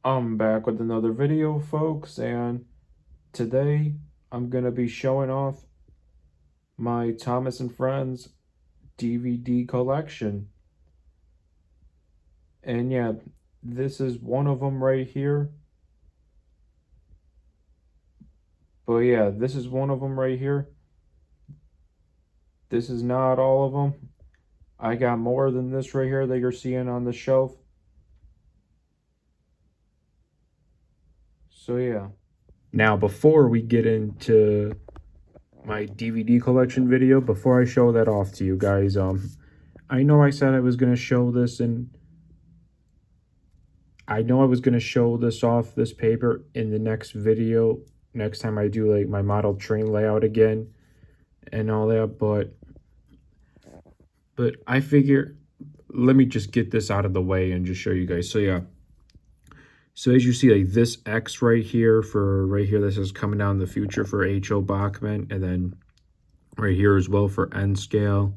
I'm back with another video, folks, and today I'm gonna be showing off my Thomas and Friends DVD collection. And yeah, this is one of them right here. But yeah, this is one of them right here. This is not all of them. I got more than this right here that you're seeing on the shelf. So yeah. Now, before we get into my DVD collection video, before I show that off to you guys, I know I said I was gonna show this and I know I was going to show this off, this paper, in the next video, next time I do like my model train layout again and all that, but I figure let me just get this out of the way and just show you guys. So yeah, so as you see, like this X right here, this is coming down in the future for H.O. Bachman, and then right here as well for N scale.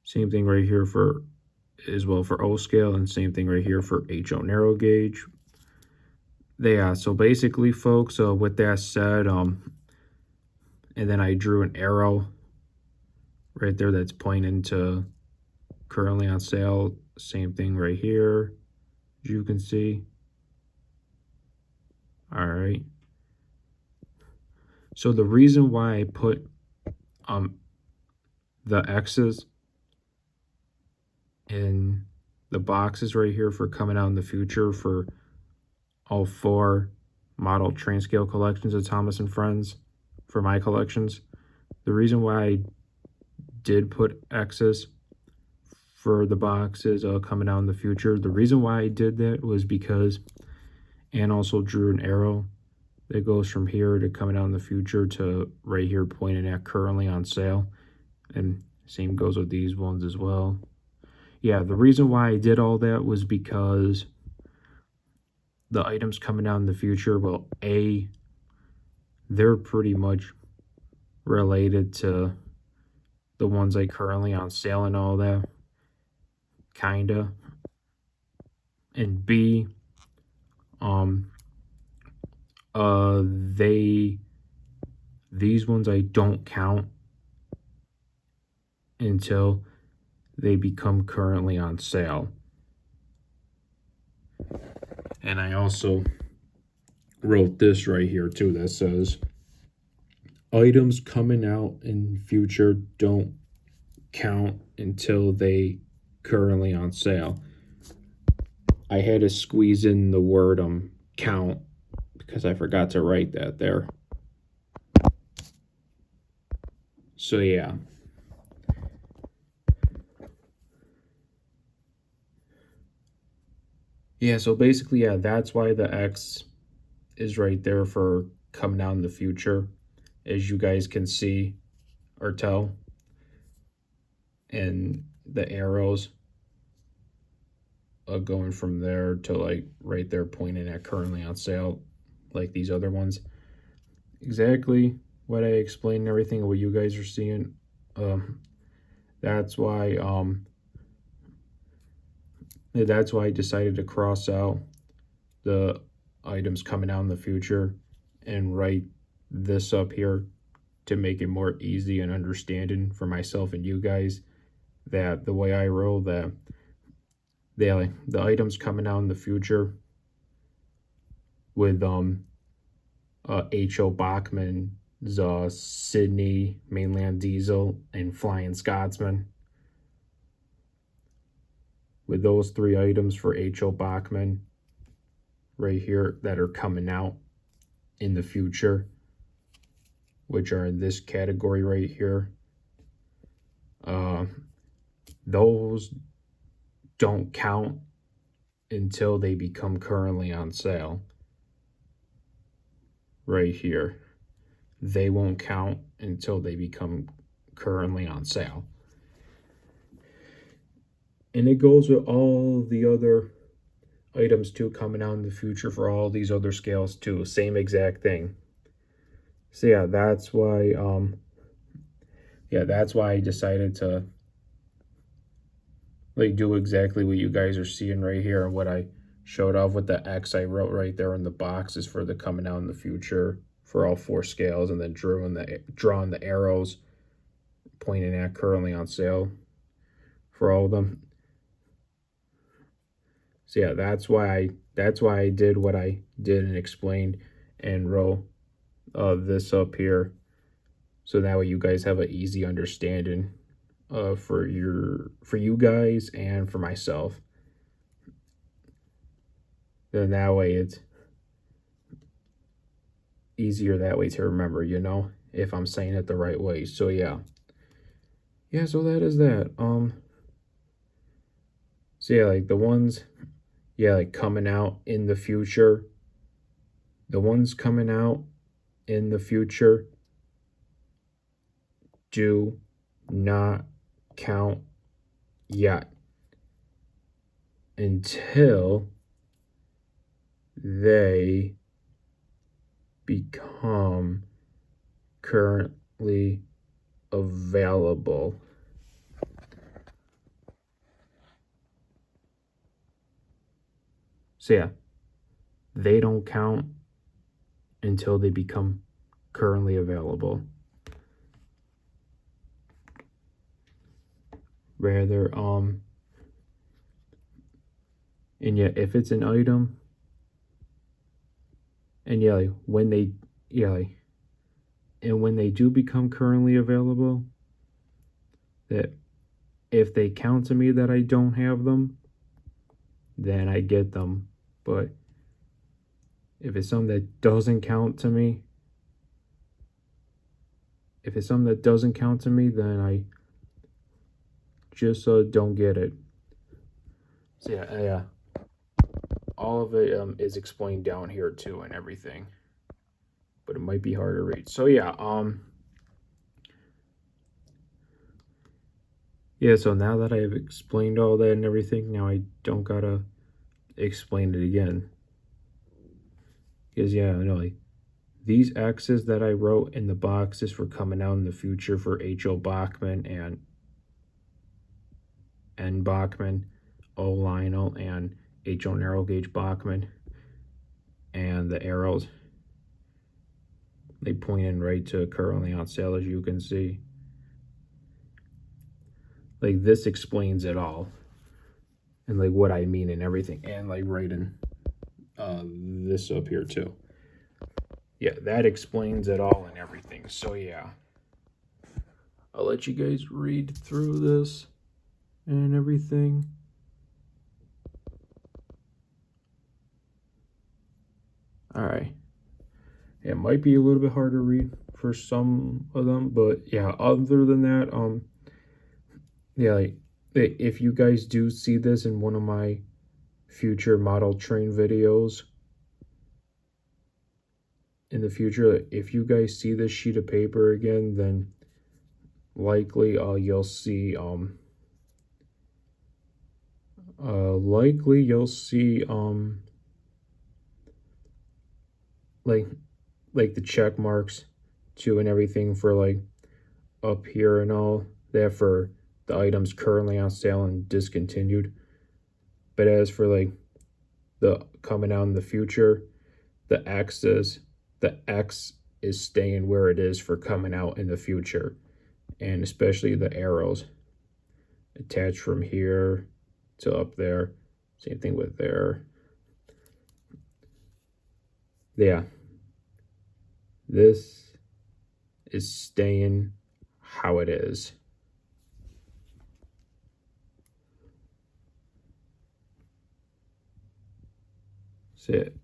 Same thing right here for as well for O scale, and same thing right here for H.O. narrow gauge. Yeah, so basically, folks, with that said, and then I drew an arrow right there that's pointing to currently on sale. Same thing right here, as you can see. All right. So the reason why I put the X's in the boxes right here for coming out in the future for all 4 model train scale collections of Thomas and Friends for my collections. The reason why I did put X's for the boxes coming out in the future, the reason why I did that was because and also drew an arrow that goes from here to coming out in the future to right here pointing at currently on sale, and same goes with these ones as well. Yeah, the reason why I did all that was because the items coming out in the future, well, they're pretty much related to the ones I currently on sale and all that, kinda. And B, these ones I don't count until they become currently on sale. And I also wrote this right here too that says items coming out in future don't count until they currently on sale. I had to squeeze in the word count because I forgot to write that there. So yeah. Yeah, so basically, yeah, that's why the X is right there for coming out in the future, as you guys can see or tell. And the arrows going from there to like right there pointing at currently on sale, like these other ones. Exactly what I explained and everything and what you guys are seeing. That's why I decided to cross out the items coming out in the future and write this up here to make it more easy and understanding for myself and you guys, that the way I roll, that the items coming out in the future with H.O. Bachman's Sydney Mainland Diesel and Flying Scotsman, with those 3 items for H.O. Bachman right here that are coming out in the future, which are in this category right here. Those don't count until they become currently on sale. Right here, they won't count until they become currently on sale. And it goes with all the other items too coming out in the future for all these other scales too, same exact thing. So yeah, that's why I decided to like do exactly what you guys are seeing right here and what I showed off with the X I wrote right there in the boxes for the coming out in the future for all 4 scales, and then drawing the arrows pointing at currently on sale for all of them. So yeah, that's why I did what I did and explained and wrote this up here, so that way you guys have an easy understanding for you guys and for myself. Then that way it's easier that way to remember, if I'm saying it the right way. So yeah. Yeah, so that is that. So yeah, like the ones, yeah, like coming out in the future. The ones coming out in the future do not count yet until they become currently available. So yeah, they don't count until they become currently available. Rather, and yet if it's an item, and yeah, like when they, yeah, like, and when they do become currently available, that if they count to me that I don't have them, then I get them. But if it's something that doesn't count to me, then I just don't get it. So yeah, all of it is explained down here too and everything, but it might be hard to read. So yeah, yeah. So now that I've explained all that and everything, now I don't gotta explain it again. Because yeah, I know, like, these X's that I wrote in the boxes for coming out in the future for H.O. Bachman and N. Bachman, O. Lionel, and H.O. Narrow Gauge Bachman, and the arrows, they point in right to currently on sale, as you can see. Like, this explains it all, and like what I mean and everything, and like writing this up here too. Yeah, that explains it all and everything. So yeah, I'll let you guys read through this and everything. All right. It might be a little bit hard to read for some of them, but yeah, other than that, yeah, like, if you guys do see this in one of my future model train videos in the future, if you guys see this sheet of paper again, then likely you'll see like the check marks too and everything for like up here and all that for the items currently on sale and discontinued. But as for like the coming out in the future, the X is staying where it is for coming out in the future, and especially the arrows attached from here to up there. Same thing with there. Yeah, this is staying how it is. That's it.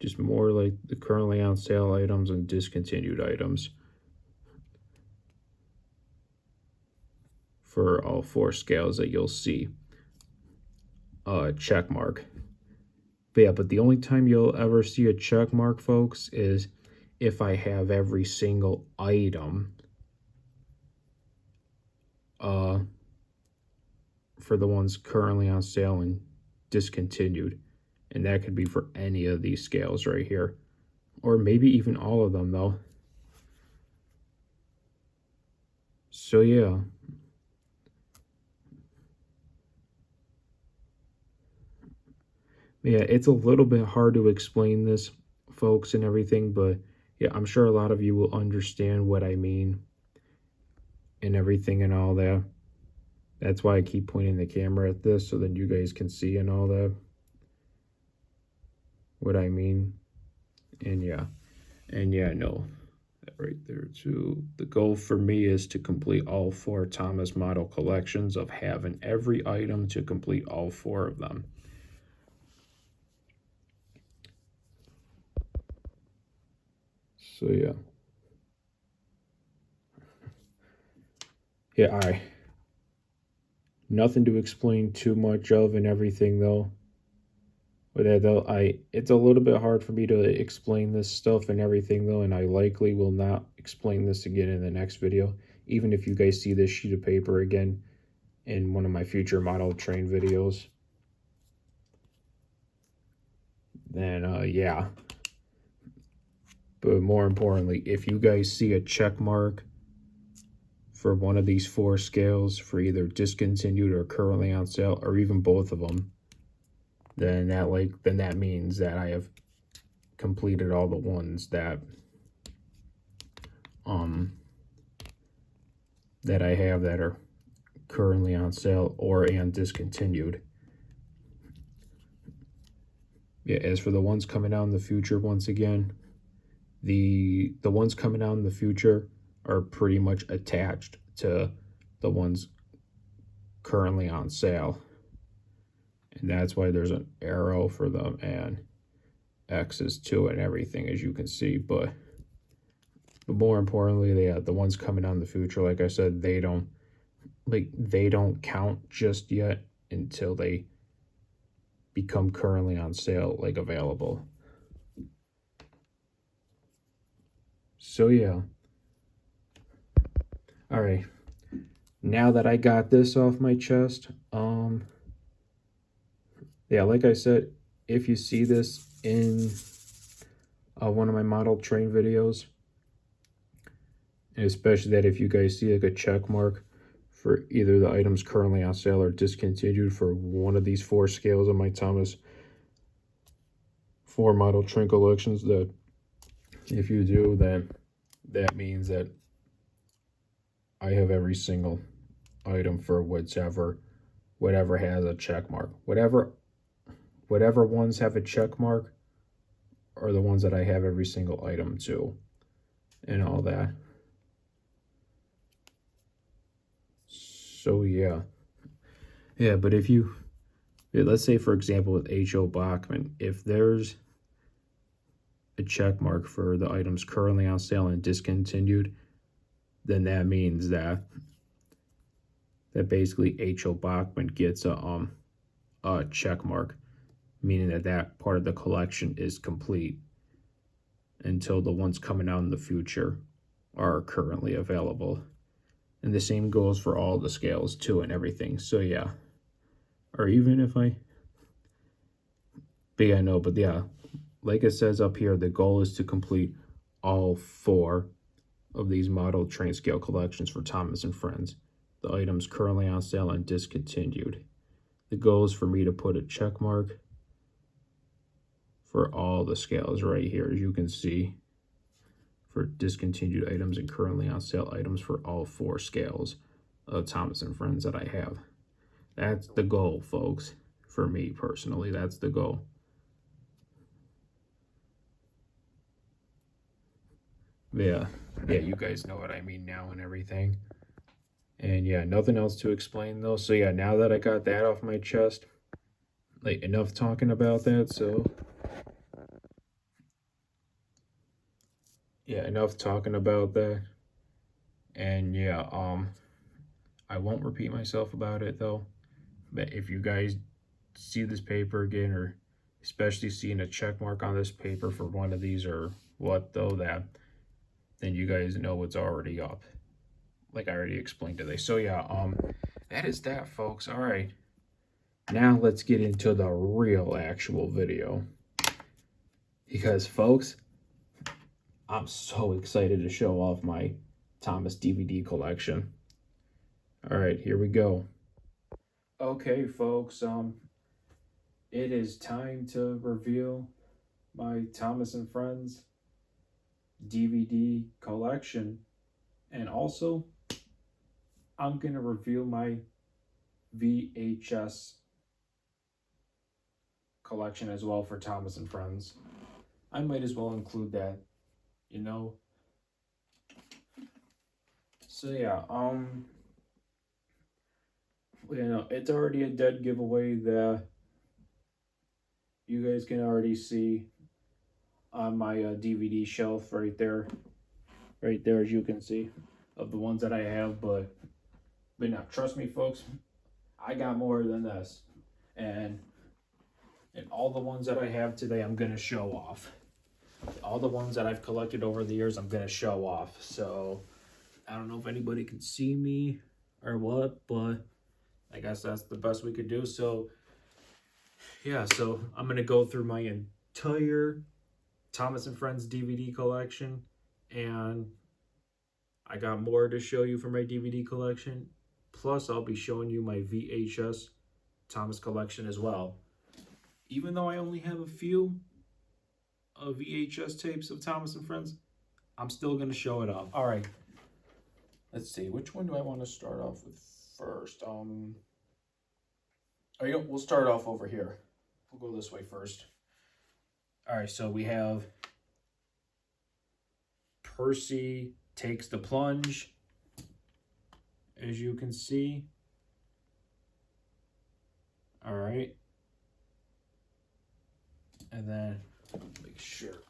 Just more like the currently on sale items and discontinued items for all 4 scales that you'll see. Check mark. But yeah, but the only time you'll ever see a check mark, folks, is if I have every single item for the ones currently on sale and discontinued. And that could be for any of these scales right here, or maybe even all of them though. So yeah, Yeah, it's a little bit hard to explain this, folks, and everything, but yeah, I'm sure a lot of you will understand what I mean and everything and all that. That's why I keep pointing the camera at this so that you guys can see and all that, what I mean. And yeah, no, that right there too. The goal for me is to complete all 4 Thomas model collections, of having every item to complete all 4 of them. So yeah, all right. Nothing to explain too much of and everything though. With that though, it's a little bit hard for me to explain this stuff and everything though, and I likely will not explain this again in the next video. Even if you guys see this sheet of paper again in one of my future model train videos, then yeah. But more importantly, if you guys see a check mark for one of these 4 scales for either discontinued or currently on sale, or even both of them, then that means that I have completed all the ones that that I have that are currently on sale or and discontinued. Yeah, as for the ones coming out in the future, once again, the ones coming out in the future are pretty much attached to the ones currently on sale. And that's why there's an arrow for them and X's to it and everything, as you can see. But more importantly, the ones coming out in the future, like I said, they don't count just yet until they become currently on sale, like available. So yeah. All right. Now that I got this off my chest, yeah, like I said, if you see this in one of my model train videos, and especially that if you guys see like a check mark for either the items currently on sale or discontinued for one of these 4 scales of my Thomas 4 model train collections, that if you do, then that means that I have every single item for whatever has a check mark. Whatever ones have a check mark are the ones that I have every single item to and all that. So yeah, but if you, let's say for example with H.O. Bachman, if there's a check mark for the items currently on sale and discontinued, then that means that basically H.O. Bachman gets a check mark, meaning that part of the collection is complete until the ones coming out in the future are currently available. And the same goes for all the scales too and everything. So yeah. Or even if but yeah, no, but yeah, like it says up here, the goal is to complete all 4 of these model train scale collections for Thomas and Friends, the items currently on sale and discontinued. The goal is for me to put a check mark for all the scales right here, as you can see, for discontinued items and currently on sale items for all 4 scales of Thomas and Friends that I have. That's the goal, folks. For me personally, that's the goal. Yeah, you guys know what I mean now and everything. And yeah, nothing else to explain though. So yeah, now that I got that off my chest, like enough talking about that. So yeah, enough talking about that. And yeah, I won't repeat myself about it though. But if you guys see this paper again, or especially seeing a check mark on this paper for one of these or what though, then you guys know it's already up, like I already explained today. So yeah, that is that, folks. All right, now let's get into the real actual video, because folks, I'm so excited to show off my Thomas DVD collection. All right, here we go. Okay, folks, it is time to reveal my Thomas and Friends DVD collection. And also, I'm going to reveal my VHS collection as well for Thomas and Friends. I might as well include that, you know. So yeah, it's already a dead giveaway that you guys can already see on my DVD shelf right there, as you can see, of the ones that I have. But now, trust me, folks, I got more than this, and all the ones that I have today, I'm gonna show off. All the ones that I've collected over the years, I'm gonna show off. So I don't know if anybody can see me or what, but I guess that's the best we could do. So yeah, so I'm gonna go through my entire Thomas and Friends DVD collection, and I got more to show you for my DVD collection. Plus, I'll be showing you my VHS Thomas collection as well. Even though I only have a few VHS tapes of Thomas and Friends, I'm still gonna show it off. All right, let's see. Which one do I want to start off with first? We'll start off over here. We'll go this way first. All right, so we have Percy Takes the Plunge, as you can see. All right. And then make sure.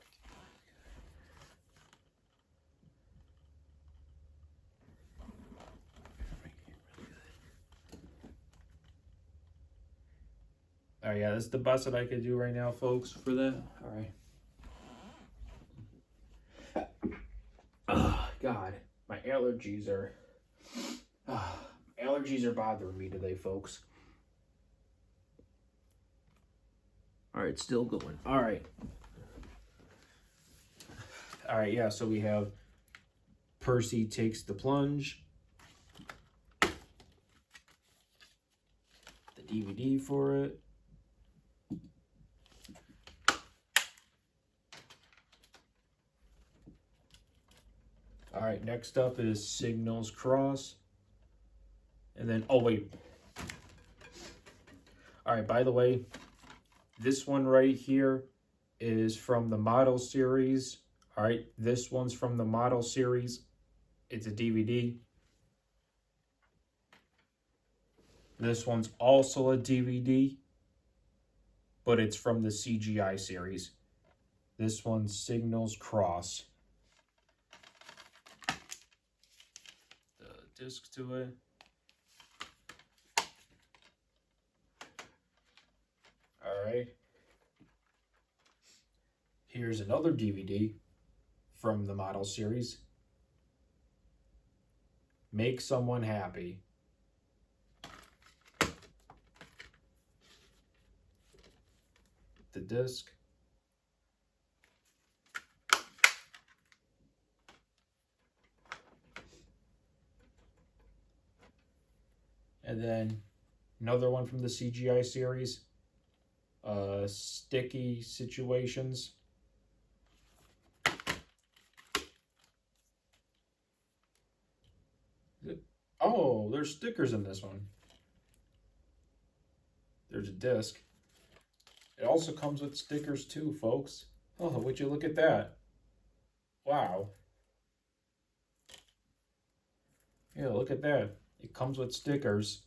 All right, yeah, that's the best that I could do right now, folks, for that. All right. Oh, God, my allergies are bothering me today, folks. All right, still going. All right. All right, yeah, so we have Percy Takes the Plunge, the DVD for it. All right, next up is Signals Cross. And then, oh wait. All right, by the way, this one right here is from the model series. All right, this one's from the model series. It's a DVD. This one's also a DVD, but it's from the CGI series. This one's Signals Cross. The disc to it. All right. Here's another DVD from the model series. Make Someone Happy. The disc. And then another one from the CGI series. Sticky Situations. Oh, there's stickers in this one. There's a disc. It also comes with stickers too, folks. Oh, would you look at that? Wow. Yeah, look at that. It comes with stickers.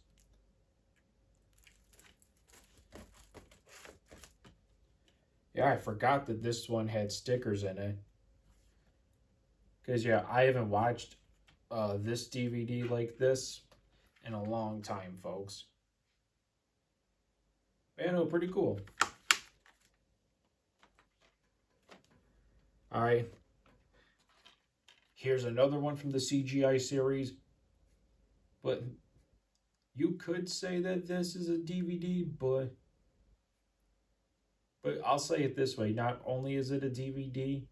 Yeah, I forgot that this one had stickers in it. Because, yeah, I haven't watched this DVD like this in a long time, folks. Yeah, no, pretty cool. All right. Here's another one from the CGI series. But you could say that this is a DVD, but I'll say it this way. Not only is it a DVD,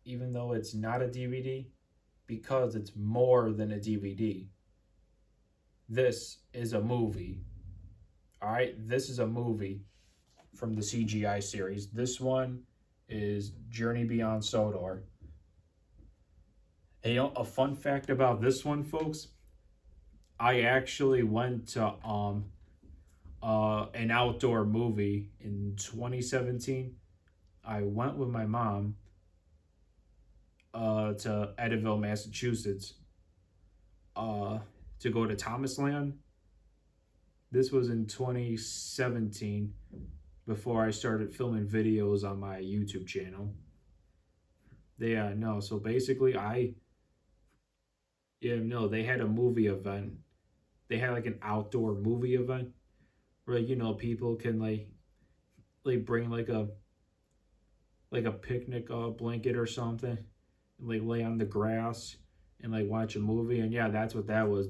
even though it's not a DVD, because it's more than a DVD. This is a movie. All right, this is a movie. from the CGI series. This one is Journey Beyond Sodor. Hey, a fun fact about this one, folks. I actually went to an outdoor movie in 2017. I went with my mom to Eddyville, Massachusetts, uh, to go to Thomas Land. This was in 2017 before I started filming videos on my YouTube channel. Yeah, no, so basically they had a movie event. They had like an outdoor movie event where people can bring like a picnic blanket or something and like lay on the grass and like watch a movie. And yeah, that's what that was.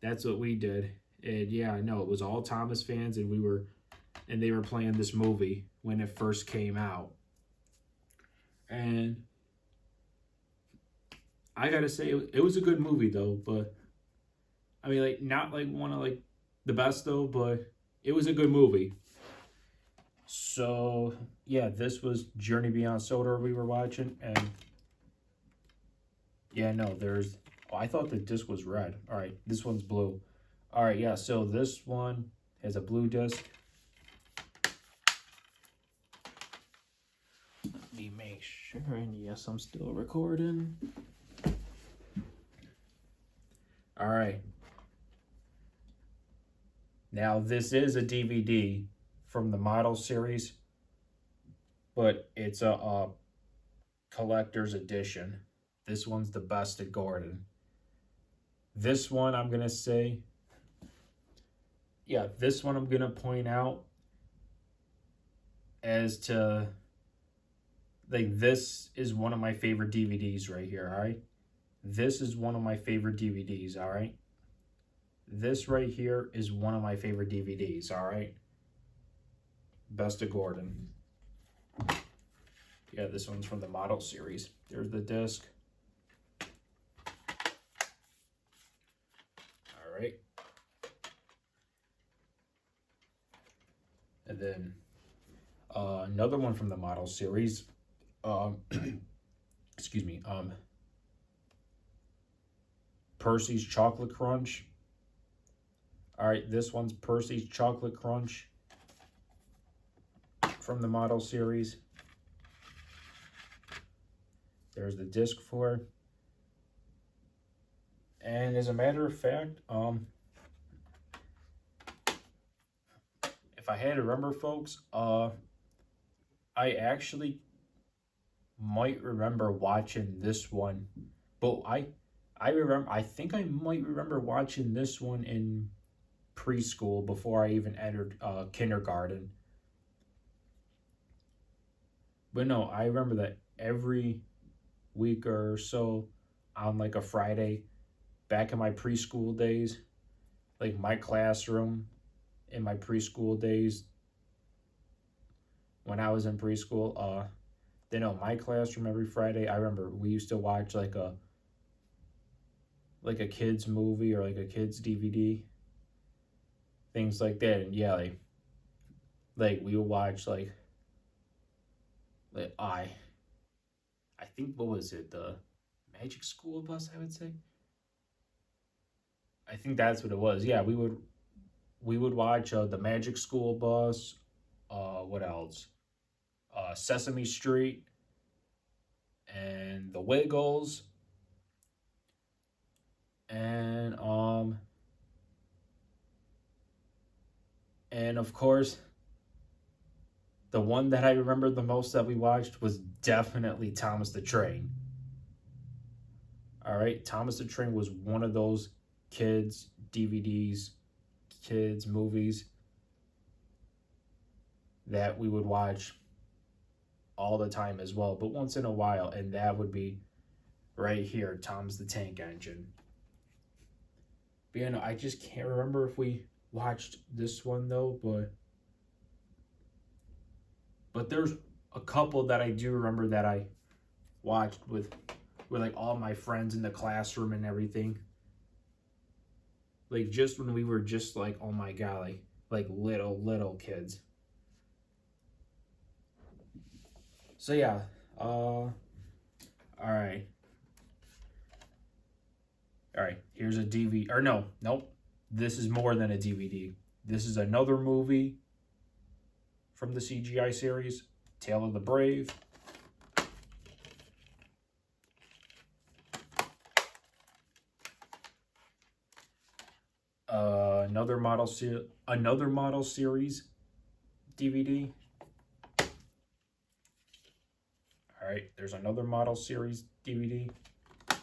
That's what we did. And yeah, no, it was all Thomas fans, and they were playing this movie when it first came out. And I gotta say, it was a good movie though. But I mean, like, not like one of like the best though, but it was a good movie. So yeah, this was Journey Beyond Sodor we were watching, and yeah, no, there's. Oh, I thought the disc was red. All right, this one's blue. All right, yeah. So this one has a blue disc. Let me make sure, and yes, I'm still recording. All right. Now this is a DVD from the model series, but it's a collector's edition. This one's the best at Gordon. This one I'm gonna say, yeah, this one I'm gonna point out as to like this is one of my favorite DVDs right here, all right? This is one of my favorite DVDs, all right? This right here is one of my favorite DVDs, all right? Best of Gordon. Yeah, this one's from the model series. There's the disc. All right. And then another one from the model series. Excuse me. Percy's Chocolate Crunch. All right, this one's Percy's Chocolate Crunch from the model series. There's the disc for it. And as a matter of fact, if I had to remember, folks, I actually might remember watching this one, but I think I might remember watching this one in preschool before I even entered kindergarten. But no, I remember that every week or so on like a Friday, back in my preschool days, like my classroom in my preschool days, when I was in preschool, my classroom every Friday, I remember we used to watch like a kids movie or like a kids DVD, things like that. And yeah, like we would watch like I think, what was it, the Magic School Bus, I would say. I think that's what it was. Yeah, we would watch the Magic School Bus. What else? Sesame Street and The Wiggles, and of course, the one that I remember the most that we watched was definitely Thomas the Train. All right, Thomas the Train was one of those kids DVDs, kids movies that we would watch all the time as well, but once in a while, and that would be right here, Tom's the Tank Engine. But I just can't remember if we watched this one though, but there's a couple that I do remember that I watched with like all my friends in the classroom and everything. Like just when we were just like, oh my god, like little kids. So yeah, all right, all right. Here's a DVD. Or no, nope. This is more than a DVD. This is another movie from the CGI series, Tale of the Brave. Another model series DVD. All right, there's another model series DVD. All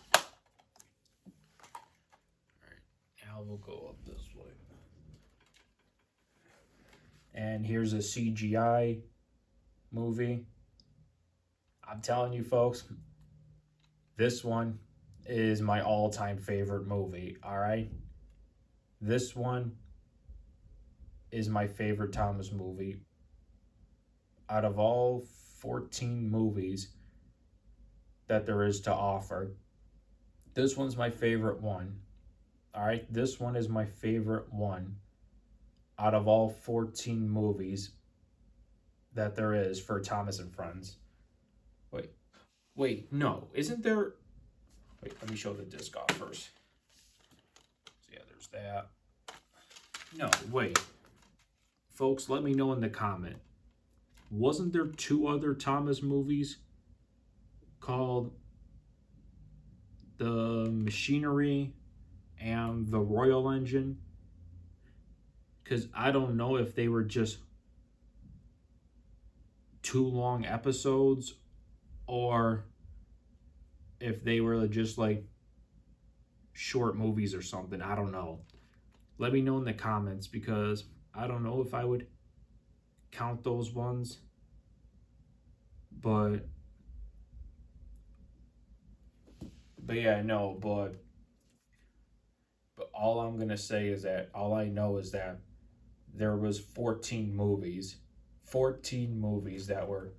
right, now we'll go up this way. And here's a CGI movie. I'm telling you, folks, this one is my all-time favorite movie. All right, this one is my favorite Thomas movie. Out of all 14 movies that there is to offer, this one's my favorite one. All right, this one is my favorite one out of all 14 movies that there is for Thomas and Friends. Wait, no, isn't there? Wait, let me show the disc off first. So yeah, there's that. No, wait. Folks, let me know in the comment. Wasn't there 2 other Thomas movies called The Machinery and The Royal Engine? Because I don't know if they were just 2 long episodes or if they were just like short movies or something. I don't know. Let me know in the comments, because I don't know if I would count those ones. But yeah, no, but all I'm going to say is that all I know is that there was 14 movies that were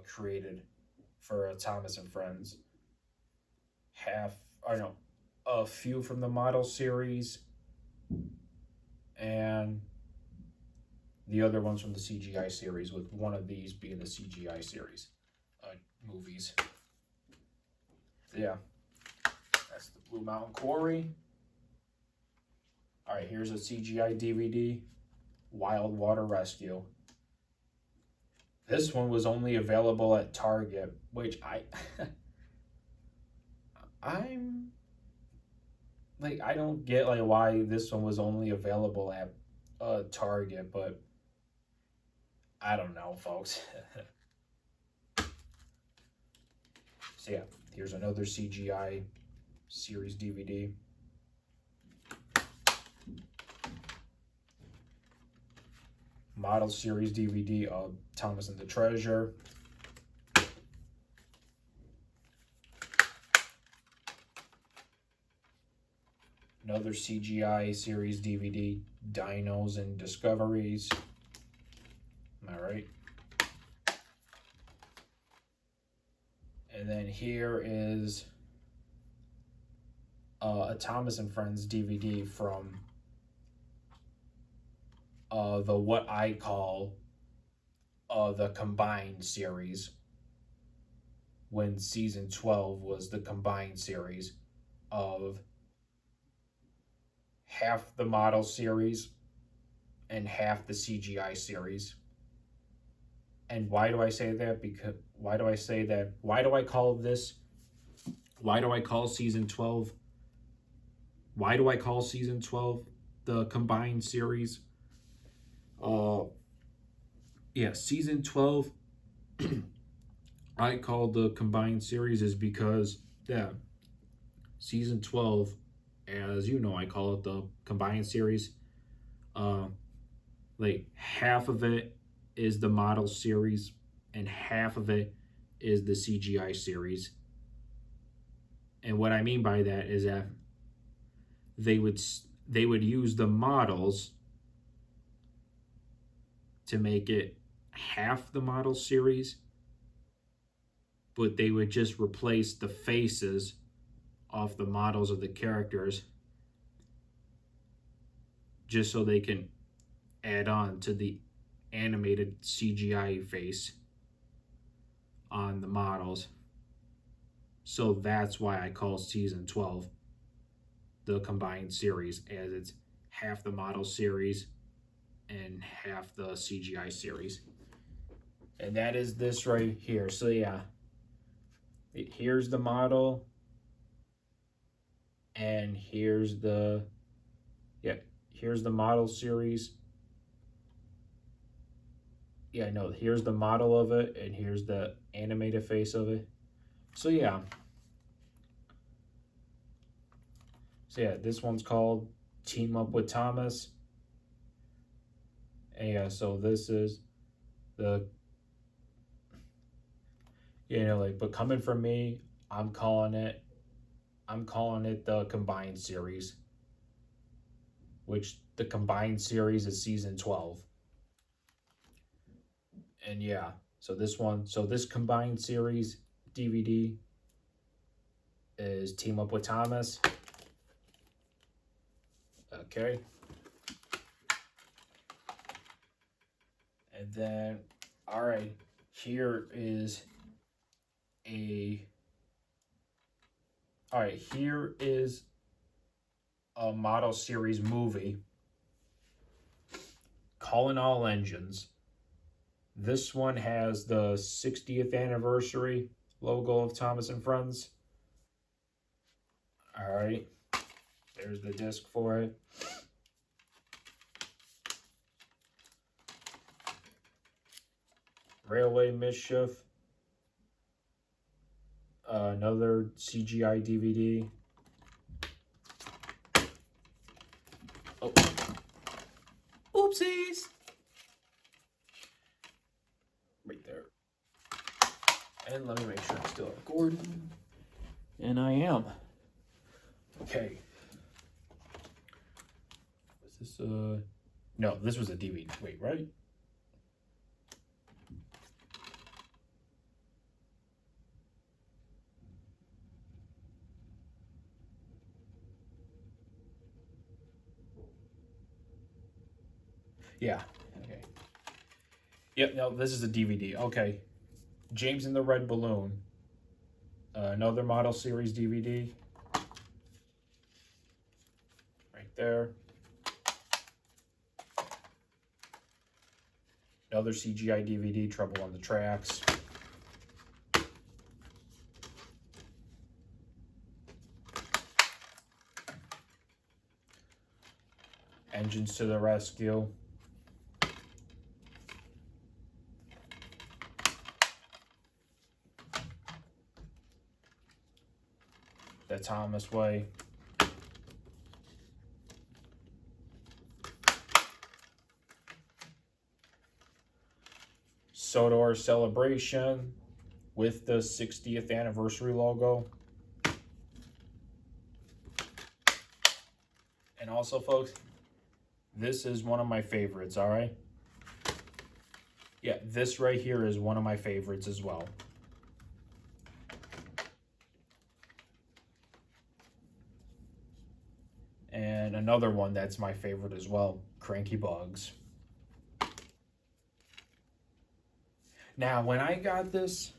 created for Thomas and Friends. A few from the model series, and the other ones from the CGI series, with one of these being the CGI series movies. Yeah, that's the Blue Mountain Quarry. All right, here's a CGI DVD, Wild Water Rescue. This one was only available at Target, which I'm like, I don't get like why this one was only available at Target, but I don't know, folks. So yeah, here's another CGI series DVD. Model series DVD of Thomas and the Treasure. Another CGI series DVD, Dinos and Discoveries. Am I right? And then here is a Thomas and Friends DVD from the what I call the combined series, when season 12 was the combined series of half the model series and half the CGI series. And why do I say that? Because why do I say that? Why do I call this? Why do I call season 12? Why do I call season 12 the combined series? Yeah, season 12 I call the combined series is because, yeah, season 12, as you know, I call it the combined series. Like half of it is the model series and half of it is the CGI series. And what I mean by that is that they would use the models to make it half the model series, but they would just replace the faces off the models of the characters just so they can add on to the animated CGI face on the models. So that's why I call season 12 the combined series, as it's half the model series and half the CGI series. And that is this right here. So yeah, here's the model, and here's the model series. Yeah, no, here's the model of it, and here's the animated face of it. So yeah. So yeah, this one's called Team Up with Thomas. And yeah, so this is the, but coming from me, I'm calling it the combined series, which the combined series is season 12. And yeah, so this combined series DVD is Team Up with Thomas. Okay. And then, all right, here is a model series movie, Calling All Engines. This one has the 60th anniversary logo of Thomas and Friends. All right, there's the disc for it. Railway Mischief. Another CGI DVD. Oh, oopsies! Right there. And let me make sure I'm still recording. And I am. Okay. Was this no, this was a DVD. Wait, right? Yeah. Okay. Yep, no, this is a DVD. Okay. James and the Red Balloon. Another model series DVD. Right there. Another CGI DVD, Trouble on the Tracks. Engines to the Rescue. The Thomas Way. Sodor Celebration with the 60th anniversary logo. And also, folks, this is one of my favorites, all right? Yeah, this right here is one of my favorites as well. And another one that's my favorite as well, Cranky Bugs. Now, when I got this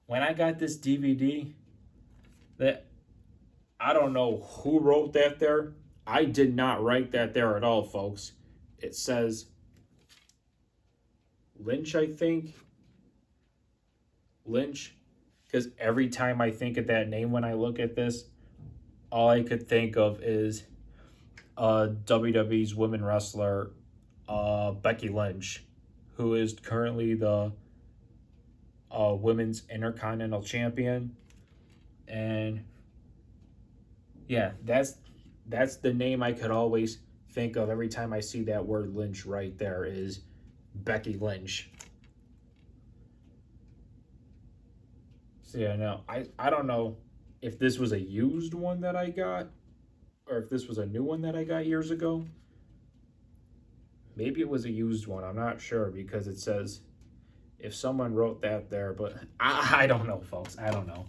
DVD, that I don't know who wrote that there. I did not write that there at all, folks. It says Lynch, I think. Lynch. Because every time I think of that name when I look at this, all I could think of is WWE's women wrestler, Becky Lynch, who is currently the women's Intercontinental Champion. And yeah, that's the name I could always think of every time I see that word Lynch right there, is Becky Lynch. So yeah, no, I don't know if this was a used one that I got, or if this was a new one that I got years ago. Maybe it was a used one. I'm not sure, because it says if someone wrote that there, but I don't know, folks. I don't know.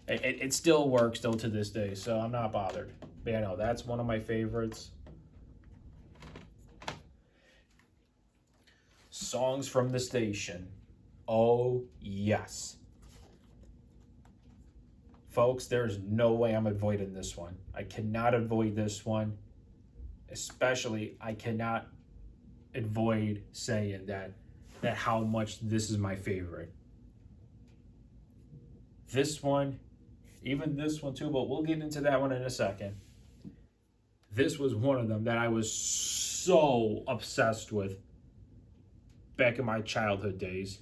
It still works still to this day, so I'm not bothered. But yeah, no, that's one of my favorites. Songs from the Station. Oh, yes. Folks, there's no way I'm avoiding this one. I cannot avoid this one. Especially, I cannot avoid saying that how much this is my favorite. This one, even this one too, but we'll get into that one in a second. This was one of them that I was so obsessed with back in my childhood days.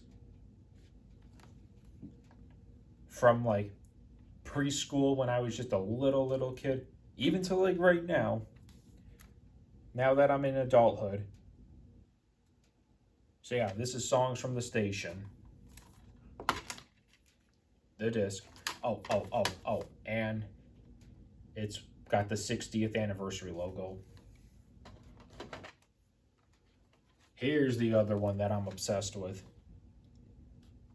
From like preschool when I was just a little kid, even to like right now that I'm in adulthood. So yeah, this is Songs from the Station. The disc. Oh, and it's got the 60th anniversary logo. Here's the other one that I'm obsessed with.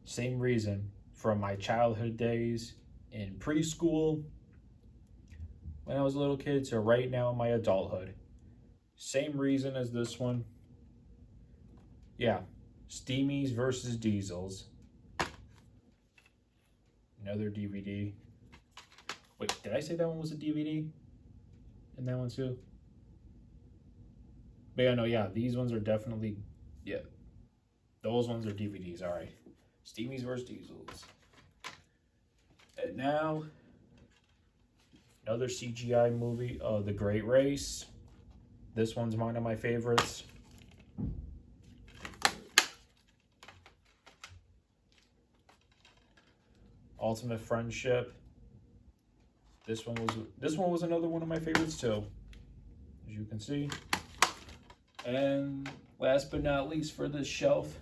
Same reason, from my childhood days in preschool, when I was a little kid, to right now in my adulthood. Same reason as this one. Yeah, Steamies versus Diesels. Another DVD. Wait, did I say that one was a DVD? And that one too? But yeah, no, yeah, these ones are definitely, yeah. Those ones are DVDs, alright. Steamies versus Diesels. And now, another CGI movie, The Great Race. This one's one of my favorites. Ultimate Friendship. This one was another one of my favorites too, as you can see. And last but not least for this shelf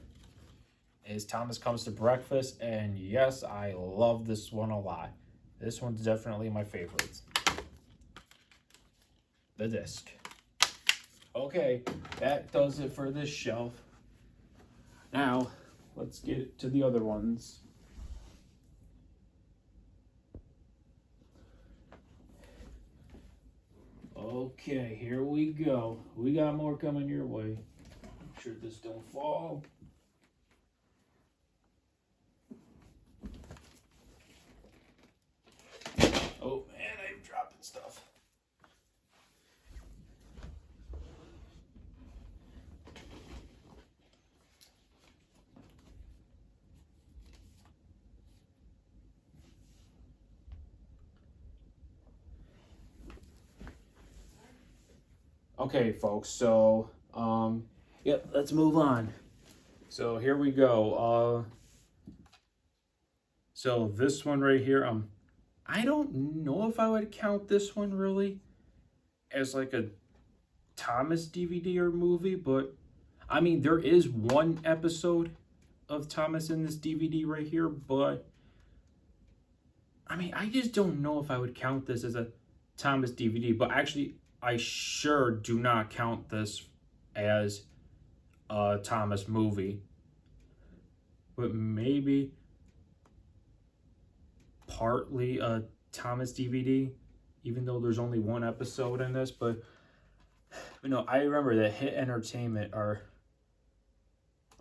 is Thomas Comes to Breakfast, and yes, I love this one a lot. This one's definitely my favorite. The disc. Okay, that does it for this shelf. Now, let's get to the other ones. Okay, here we go. We got more coming your way. Make sure this don't fall. Oh man, I'm dropping stuff. Okay, folks, so, yep, let's move on. So here we go. So this one right here, I don't know if I would count this one really as like a Thomas DVD or movie, but I mean, there is one episode of Thomas in this DVD right here, but I mean, I just don't know if I would count this as a Thomas DVD, but actually, I sure do not count this as a Thomas movie. But maybe partly a Thomas DVD, even though there's only one episode in this. But you know, I remember that Hit Entertainment or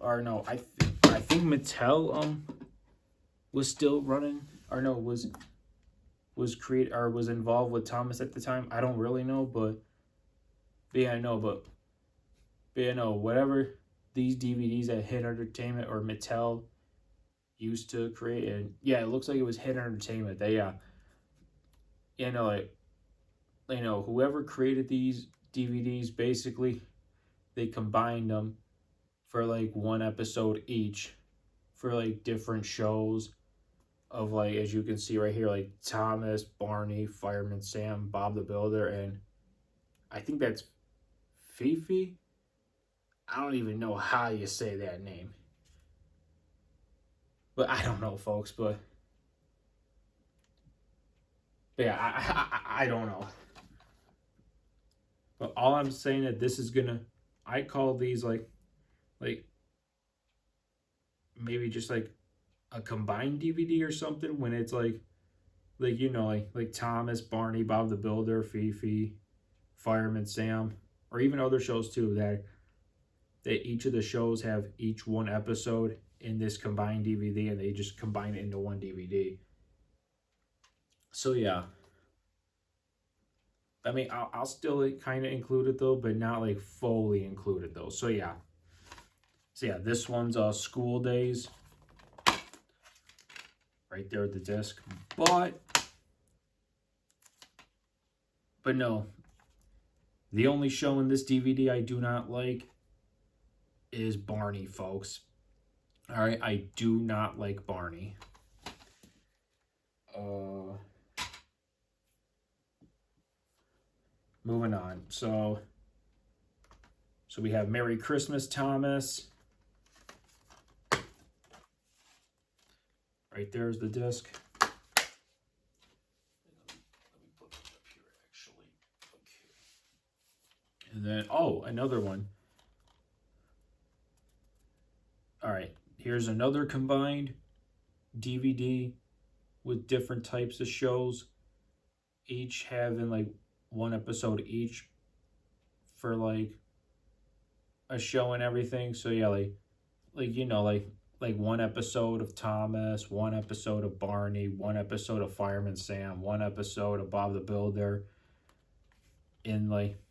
no, I think Mattel was still running, or no, was involved with Thomas at the time. I don't really know, but yeah, whatever these DVDs that Hit Entertainment or Mattel used to create, and yeah, it looks like it was Hit Entertainment. They whoever created these DVDs, basically they combined them for like one episode each for like different shows of, like, as you can see right here, like Thomas, Barney, Fireman Sam, Bob the Builder, and I think that's Fifi. I don't even know how you say that name. But I don't know, folks, but yeah, I don't know. But all I'm saying that this is gonna, I call these like maybe just like a combined DVD or something, when it's like Thomas, Barney, Bob the Builder, Fifi, Fireman Sam, or even other shows too, that each of the shows have each one episode in this combined DVD, and they just combine it into one DVD. So yeah, I mean, I'll still kind of include it though, but not like fully included though. So yeah, this one's School Days, right there at the disc. But no, the only show in this DVD I do not like is Barney, folks. All right, I do not like Barney. Moving on. So we have Merry Christmas, Thomas. Right there's the disc. Let me put it up here, actually. Okay. And then, another one. All right, here's another combined DVD with different types of shows, each having like one episode each for like a show and everything. So yeah, like one episode of Thomas, one episode of Barney, one episode of Fireman Sam, one episode of Bob the Builder, in like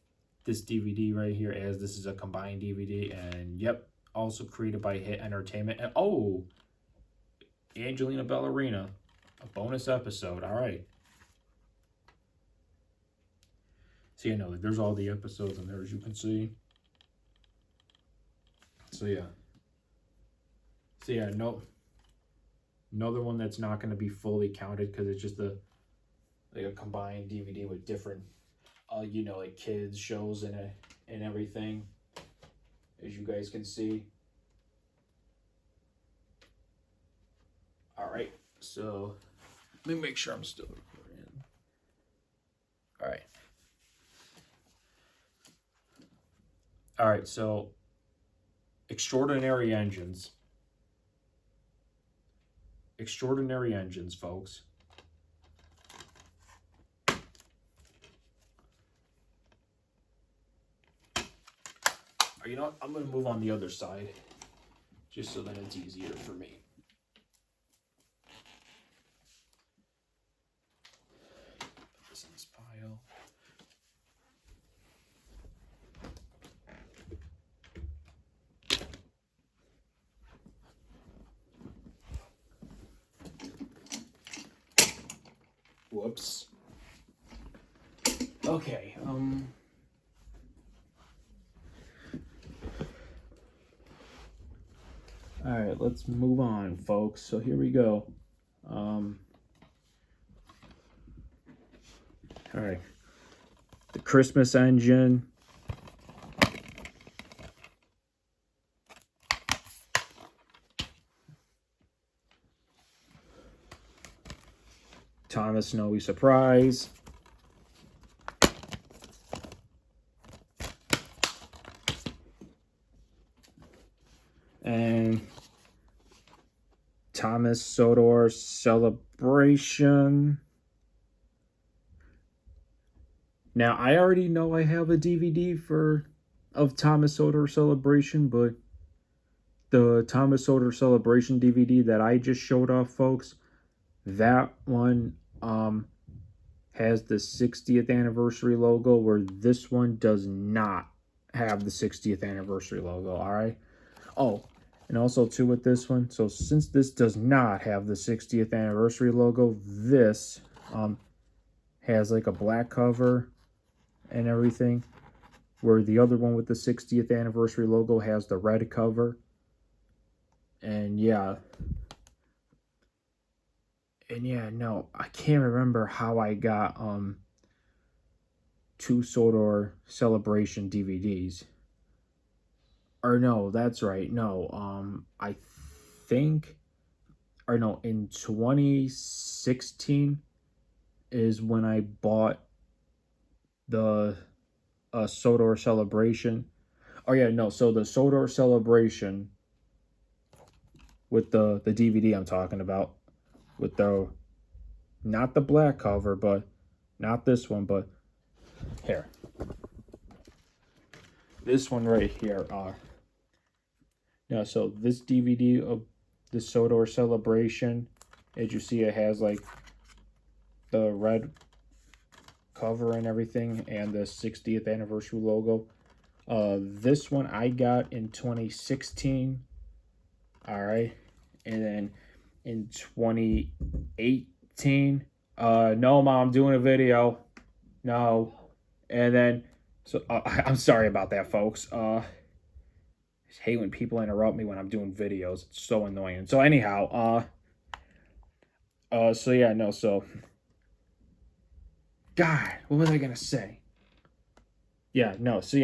this DVD right here, as this is a combined DVD. And yep, also created by Hit Entertainment. And Angelina Ballerina, a bonus episode. All right. So yeah, no, there's all the episodes in there, as you can see. So yeah, no, another one that's not going to be fully counted because it's just a combined DVD with different, like kids shows in it and everything, as you guys can see. All right, so let me make sure I'm still recording. All right, so Extraordinary Engines. Extraordinary Engines, folks. You know what? I'm going to move on the other side just so that it's easier for me. Put this in this pile. Whoops. Okay, all right, let's move on, folks. So here we go. All right. The Christmas Engine. Thomas Snowy Surprise. And Thomas Sodor Celebration. Now, I already know I have a DVD of Thomas Sodor Celebration, but the Thomas Sodor Celebration DVD that I just showed off, folks, that one has the 60th anniversary logo, where this one does not have the 60th anniversary logo, all right? Oh, and also too with this one, so since this does not have the 60th anniversary logo, this has like a black cover and everything, where the other one with the 60th anniversary logo has the red cover. And yeah, no, I can't remember how I got two Sodor Celebration DVDs. Or no, that's right. No, I think, or no, in 2016 is when I bought the Sodor Celebration. Oh yeah, no, so the Sodor Celebration with the DVD I'm talking about, with the, not the black cover, but not this one, but here. This one right here, Now, so this DVD of the Sodor Celebration, as you see, it has like the red cover and everything, and the 60th anniversary logo. This one I got in 2016. All right, and then in 2018. No, Mom, I'm doing a video. No, and then so I'm sorry about that, folks. I hate when people interrupt me when I'm doing videos. It's so annoying. So anyhow, so yeah, no, so God, what was I gonna say? Yeah, no, so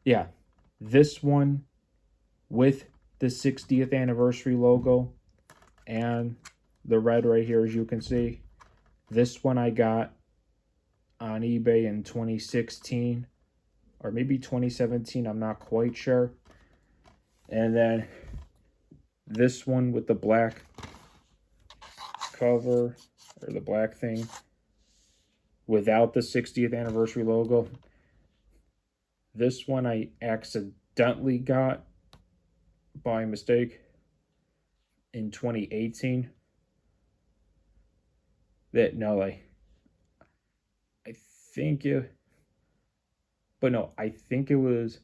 yeah, this one with the 60th anniversary logo and the red right here, as you can see. This one I got on eBay in 2016 or maybe 2017, I'm not quite sure. And then this one with the black cover or the black thing without the 60th anniversary logo. This one I accidentally got by mistake in 2018. That no, like I think it, but no, I think it was.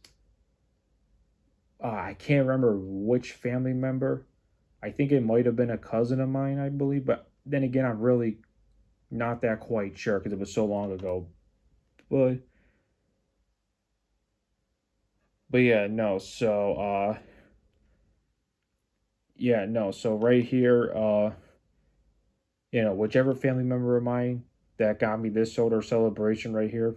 I can't remember which family member. I think it might have been a cousin of mine, I believe. But then again, I'm really not that quite sure because it was so long ago. But yeah, no. So yeah, no. So right here, whichever family member of mine that got me this Sodor Celebration right here,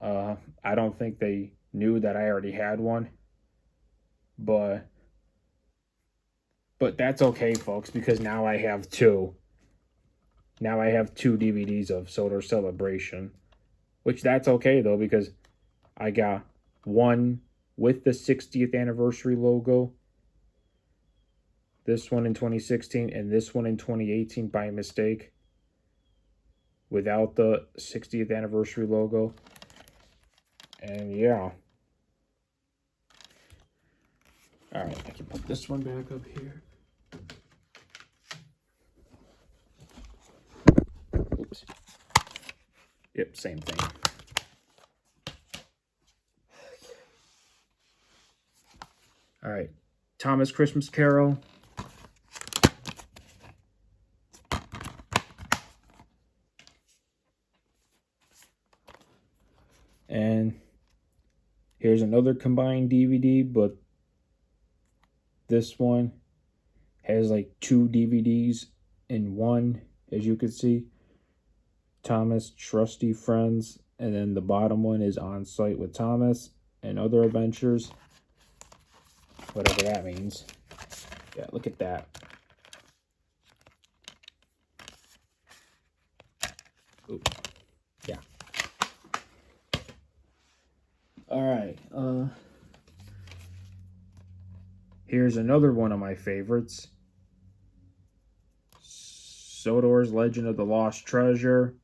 I don't think they knew that I already had one, but that's okay, folks, because now I have two. Now I have two DVDs of Sodor Celebration, which that's okay though because I got one with the 60th anniversary logo, this one in 2016, and this one in 2018 by mistake without the 60th anniversary logo. And yeah. All right, I can put this one back up here. Oops. Yep, same thing. All right, Thomas Christmas Carol. And here's another combined DVD, but this one has like two DVDs in one, as you can see. Thomas, Trusty Friends, and then the bottom one is On Site with Thomas and Other Adventures. Whatever that means. Yeah, look at that. Oops. Yeah. All right. Here's another one of my favorites. Sodor's Legend of the Lost Treasure.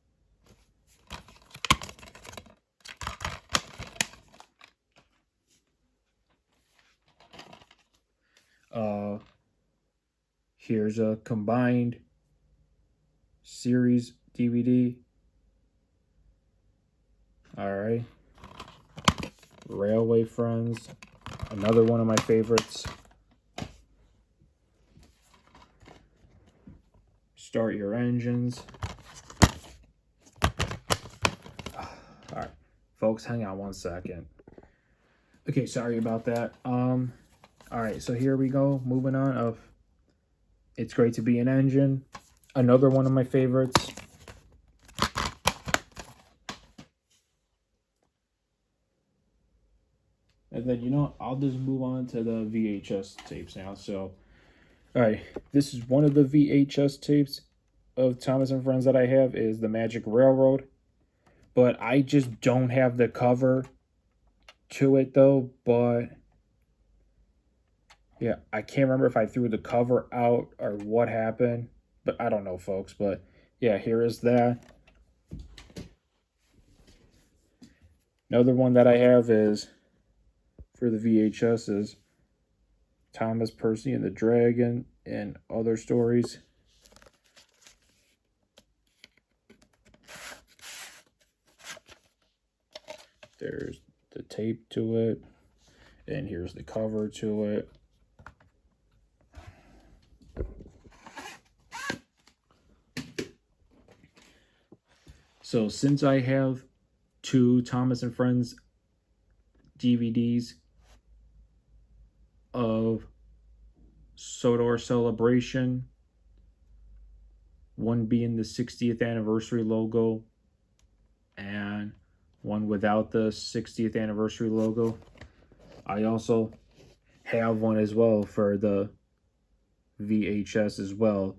Here's a combined series DVD. All right. Railway Friends, another one of my favorites. Start Your Engines. All right, folks, hang on one second. Okay, sorry about that. All right, so here we go. Moving on. Of It's Great to Be an Engine, another one of my favorites. And then, I'll just move on to the VHS tapes now. So, all right, this is one of the VHS tapes of Thomas and Friends that I have is The Magic Railroad. But I just don't have the cover to it, though. But, yeah, I can't remember if I threw the cover out or what happened. But I don't know, folks. But, yeah, here is that. Another one that I have is for the VHSs. Thomas, Percy, and the Dragon, and other stories. There's the tape to it, and here's the cover to it. So since I have 2 Thomas and Friends DVDs of Sodor Celebration, one being the 60th anniversary logo and one without the 60th anniversary logo, I also have one as well for the VHS as well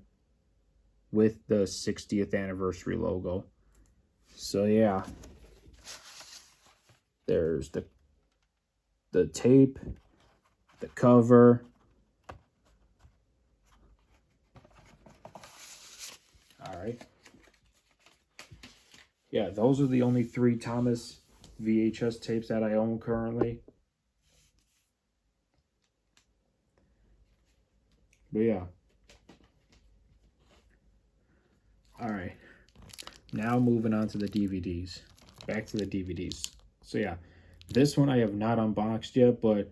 with the 60th anniversary logo. So yeah, there's the tape, the cover. All right. Yeah, those are the only 3 Thomas VHS tapes that I own currently. But yeah. All right. Now moving on to the DVDs. Back to the DVDs. So yeah, this one I have not unboxed yet, but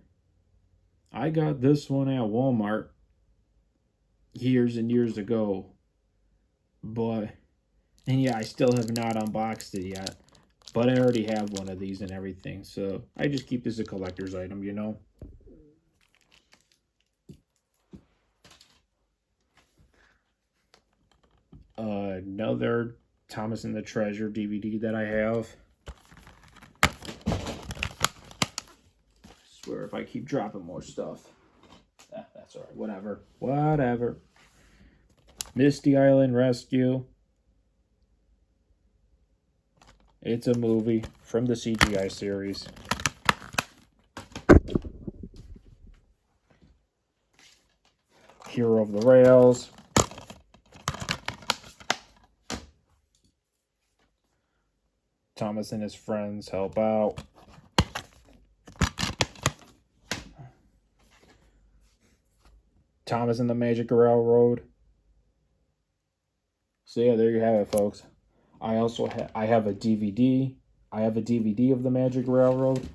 I got this one at Walmart years and years ago. And yeah, I still have not unboxed it yet. But I already have one of these and everything. So I just keep this a collector's item, you know. Another Thomas and the Treasure DVD that I have. I swear if I keep dropping more stuff. That's alright, whatever. Misty Island Rescue. It's a movie from the CGI series. Hero of the Rails. Thomas and his friends help out. Thomas and the Magic Railroad. So yeah, there you have it, folks. I have a DVD. I have a DVD of the Magic Railroad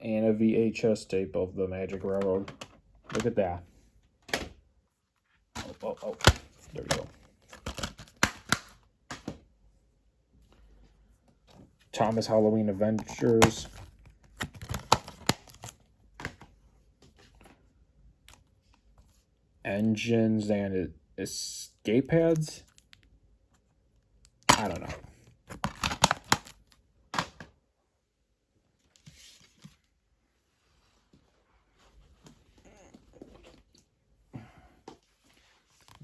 and a VHS tape of the Magic Railroad. Look at that. Oh. There we go. Thomas Halloween Adventures. Engines and escape pads. I don't know.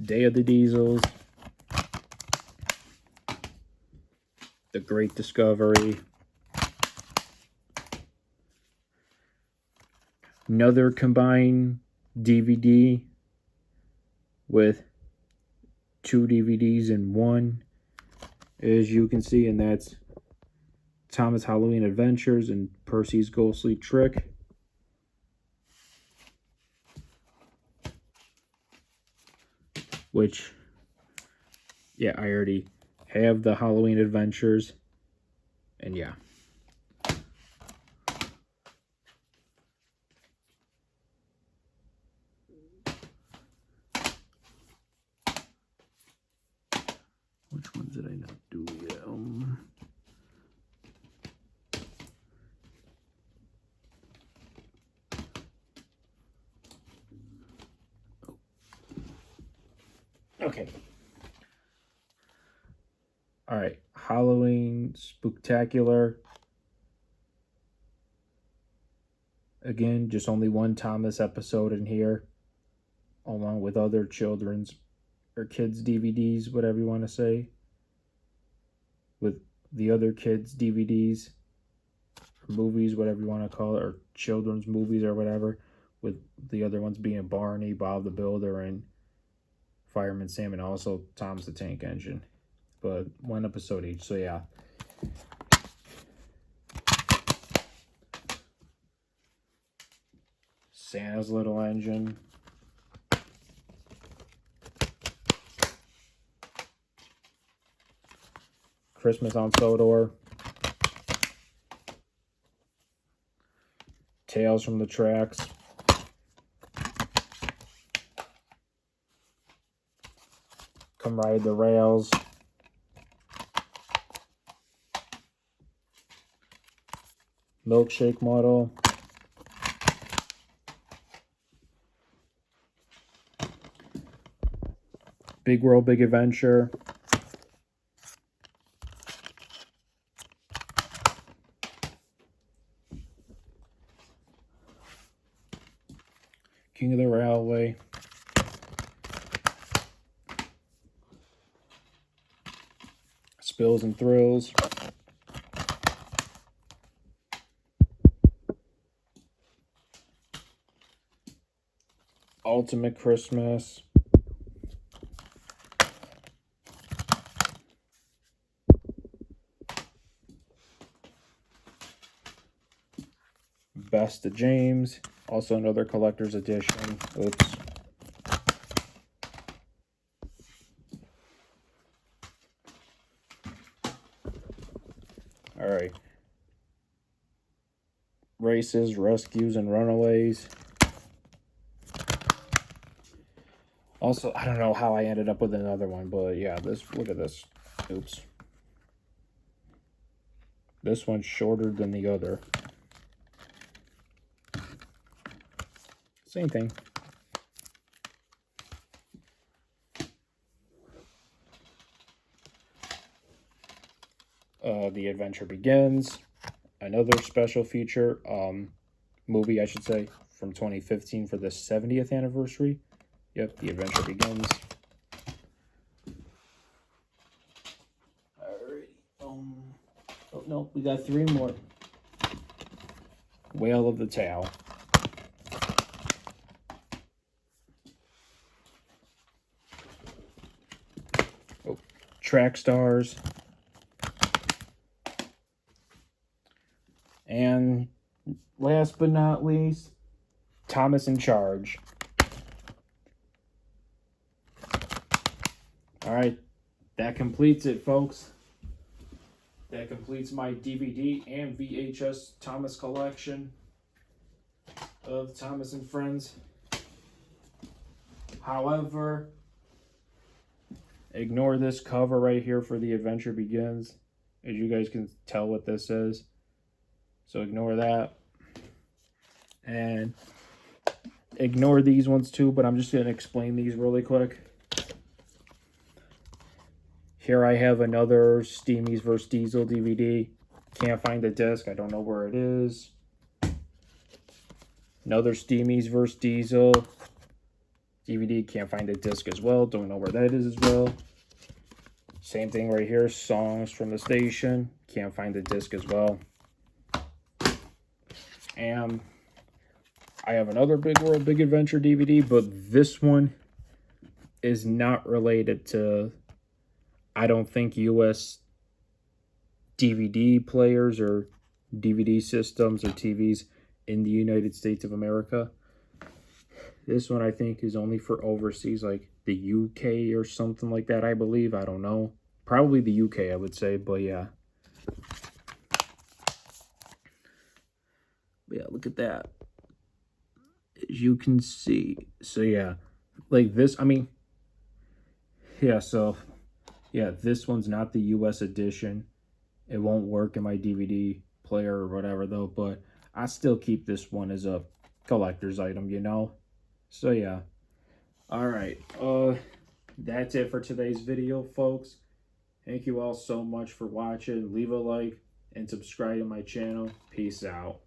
Day of the Diesels. The Great Discovery. Another combined DVD with 2 DVDs in one, as you can see, and that's Thomas Halloween Adventures and Percy's Ghostly Trick. Which, yeah, I already have the Halloween Adventures, and yeah. Which ones did I not do yet? Okay. All right. Halloween Spooktacular. Again, just only one Thomas episode in here, along with other children's or kids' DVDs, whatever you want to say, with the other kids' DVDs, or movies, whatever you want to call it, or children's movies or whatever, with the other ones being Barney, Bob the Builder, and Fireman Sam, and also Thomas the Tank Engine. But one episode each, so yeah. Santa's little engine. Christmas on Sodor. Tales from the Tracks. Come Ride the Rails. Milkshake model. Big World, Big Adventure. King of the Railway. Spills and Thrills. Ultimate Christmas. Best of James. Also another collector's edition. Oops. Alright. Races, Rescues, and Runaways. Also, I don't know how I ended up with another one, but yeah, look at this. Oops. This one's shorter than the other. Same thing. The Adventure Begins. Another special feature, movie, I should say, from 2015 for the 70th anniversary. Yep, The Adventure Begins. Alrighty. Oh no, we got 3 more. Whale of the Tale. Oh, Track Stars. And last but not least, Thomas in Charge. Alright, that completes it, folks. That completes my DVD and VHS Thomas collection of Thomas and Friends. However, ignore this cover right here for The Adventure Begins. As you guys can tell what this is. So ignore that. And ignore these ones too, but I'm just going to explain these really quick. Here I have another Steamies vs. Diesel DVD. Can't find the disc. I don't know where it is. Another Steamies vs. Diesel DVD. Can't find the disc as well. Don't know where that is as well. Same thing right here. Songs from the Station. Can't find the disc as well. And I have another Big World, Big Adventure DVD, but this one is not related to, I don't think, US DVD players or DVD systems or TVs in the United States of America. This one, I think, is only for overseas, like the UK or something like that, I believe. I don't know. Probably the UK, I would say, but yeah. Yeah, look at that. As you can see. So, yeah. Like this, I mean, yeah, so, yeah, this one's not the US edition. It won't work in my DVD player or whatever, though, but I still keep this one as a collector's item, you know? So, yeah. Alright, that's it for today's video, folks. Thank you all so much for watching. Leave a like and subscribe to my channel. Peace out.